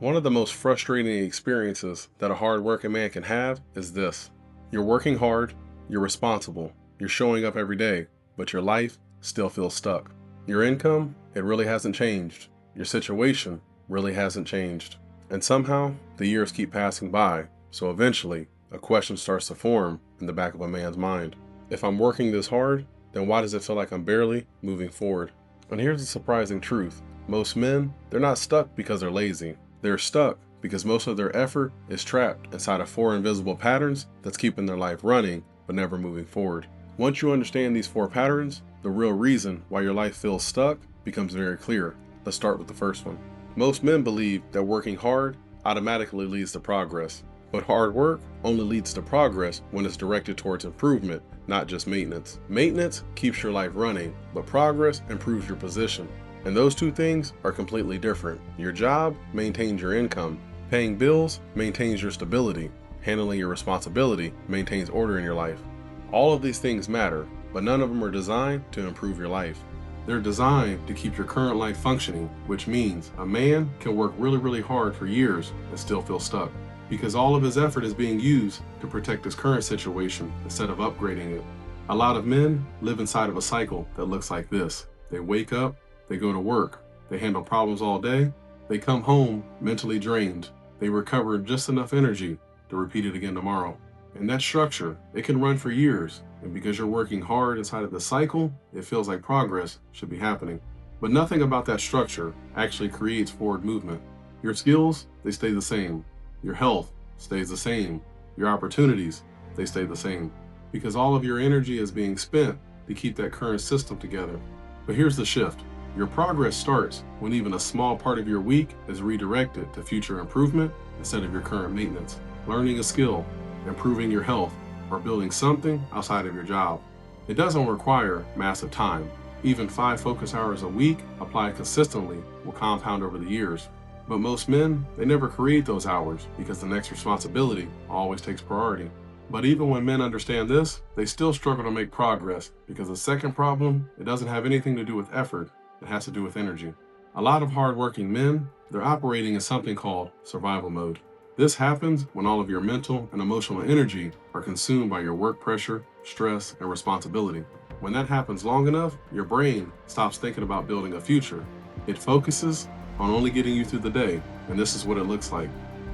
One of the most frustrating experiences that a hard-working man can have is this. You're working hard, you're responsible, you're showing up every day, but your life still feels stuck. Your income, it really hasn't changed. Your situation really hasn't changed. And somehow, the years keep passing by, so eventually, a question starts to form in the back of a man's mind. If I'm working this hard, then why does it feel like I'm barely moving forward? And here's the surprising truth. Most men, they're not stuck because they're lazy. They're stuck because most of their effort is trapped inside of four invisible patterns that's keeping their life running but never moving forward. Once you understand these four patterns, the real reason why your life feels stuck becomes very clear. Let's start with the first one. Most men believe that working hard automatically leads to progress, but hard work only leads to progress when it's directed towards improvement, not just maintenance. Maintenance keeps your life running, but progress improves your position. And those two things are completely different. Your job maintains your income. Paying bills maintains your stability. Handling your responsibility maintains order in your life. All of these things matter, but none of them are designed to improve your life. They're designed to keep your current life functioning, which means a man can work really hard for years and still feel stuck, because all of his effort is being used to protect his current situation instead of upgrading it. A lot of men live inside of a cycle that looks like this. They wake up, they go to work, they handle problems all day, they come home mentally drained, they recover just enough energy to repeat it again tomorrow. And that structure, it can run for years, and because you're working hard inside of the cycle, it feels like progress should be happening. But nothing about that structure actually creates forward movement. Your skills, they stay the same. Your health stays the same. Your opportunities, they stay the same. Because all of your energy is being spent to keep that current system together. But here's the shift. Your progress starts when even a small part of your week is redirected to future improvement instead of your current maintenance. Learning a skill, improving your health, or building something outside of your job. It doesn't require massive time. Even 5 focus hours a week applied consistently will compound over the years. But most men, they never create those hours because the next responsibility always takes priority. But even when men understand this, they still struggle to make progress because the second problem, it doesn't have anything to do with effort. It has to do with energy. A lot of hardworking men, they're operating in something called survival mode. This happens when all of your mental and emotional energy are consumed by your work pressure, stress, and responsibility. When that happens long enough, your brain stops thinking about building a future. It focuses on only getting you through the day, and this is what it looks like.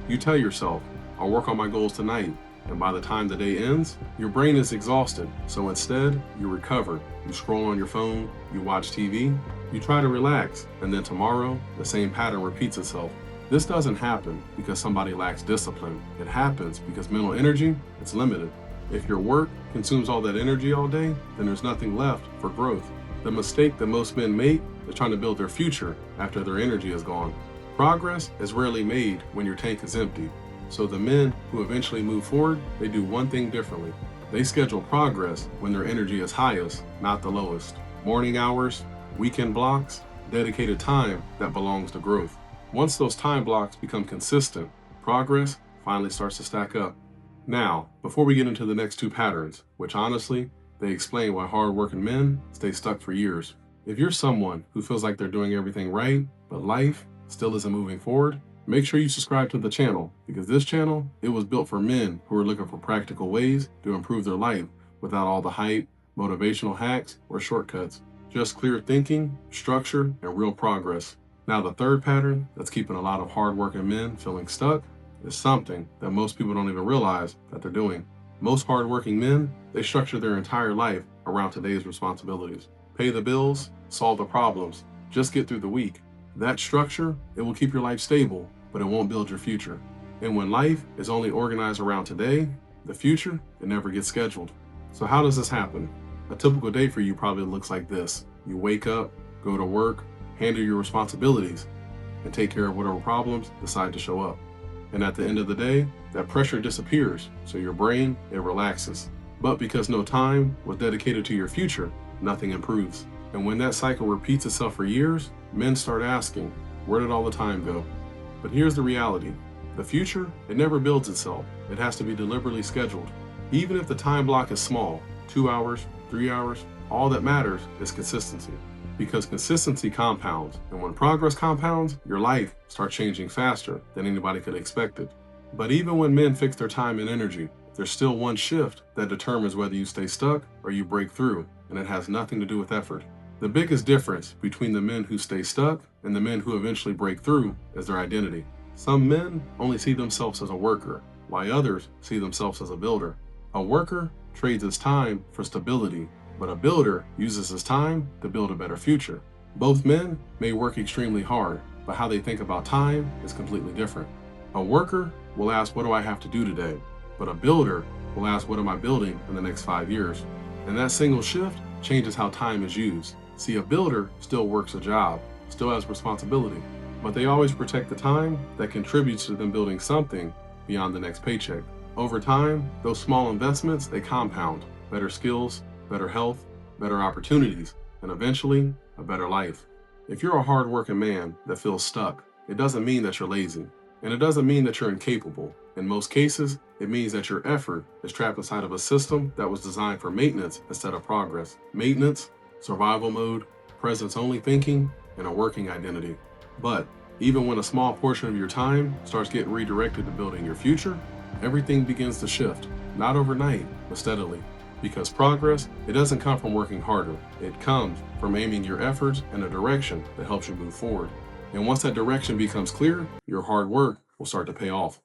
You tell yourself, I'll work on my goals tonight, and by the time the day ends, your brain is exhausted, so instead, you recover. You scroll on your phone, you watch TV, you try to relax, and then tomorrow, the same pattern repeats itself. This doesn't happen because somebody lacks discipline. It happens because mental energy is limited. If your work consumes all that energy all day, then there's nothing left for growth. The mistake that most men make is trying to build their future after their energy is gone. Progress is rarely made when your tank is empty. So the men who eventually move forward, they do one thing differently. They schedule progress when their energy is highest, not the lowest. Morning hours, weekend blocks, dedicated time that belongs to growth. Once those time blocks become consistent, progress finally starts to stack up. Now, before we get into the next 2 patterns, which honestly, they explain why hardworking men stay stuck for years. If you're someone who feels like they're doing everything right, but life still isn't moving forward, make sure you subscribe to the channel, because this channel, it was built for men who are looking for practical ways to improve their life without all the hype, motivational hacks, or shortcuts. Just clear thinking, structure, and real progress. Now, the third pattern that's keeping a lot of hardworking men feeling stuck is something that most people don't even realize that they're doing. Most hardworking men, they structure their entire life around today's responsibilities. Pay the bills, solve the problems, just get through the week. That structure, it will keep your life stable, but it won't build your future. And when life is only organized around today, the future, it never gets scheduled. So how does this happen? A typical day for you probably looks like this. You wake up, go to work, handle your responsibilities, and take care of whatever problems decide to show up. And at the end of the day, that pressure disappears, so your brain, it relaxes. But because no time was dedicated to your future, nothing improves. And when that cycle repeats itself for years, men start asking, where did all the time go? But here's the reality. The future, it never builds itself. It has to be deliberately scheduled. Even if the time block is small, 2 hours, 3 hours, all that matters is consistency. because consistency compounds, and when progress compounds, your life starts changing faster than anybody could expect it. But even when men fix their time and energy, there's still one shift that determines whether you stay stuck or you break through, and it has nothing to do with effort. The biggest difference between the men who stay stuck and the men who eventually break through is their identity. Some men only see themselves as a worker, while others see themselves as a builder. A worker trades his time for stability, but a builder uses his time to build a better future. Both men may work extremely hard, but how they think about time is completely different. A worker will ask, what do I have to do today? But a builder will ask, what am I building in the next 5 years? And that single shift changes how time is used. See, a builder still works a job, still has responsibility, but they always protect the time that contributes to them building something beyond the next paycheck. Over time, those small investments, they compound. Better skills, better health, better opportunities, and eventually, a better life. If you're a hardworking man that feels stuck, it doesn't mean that you're lazy, and it doesn't mean that you're incapable. In most cases, it means that your effort is trapped inside of a system that was designed for maintenance instead of progress. Maintenance, survival mode, presence-only thinking, and a working identity. But even when a small portion of your time starts getting redirected to building your future, everything begins to shift, not overnight, but steadily. Because progress, it doesn't come from working harder. It comes from aiming your efforts in a direction that helps you move forward. And once that direction becomes clear, your hard work will start to pay off.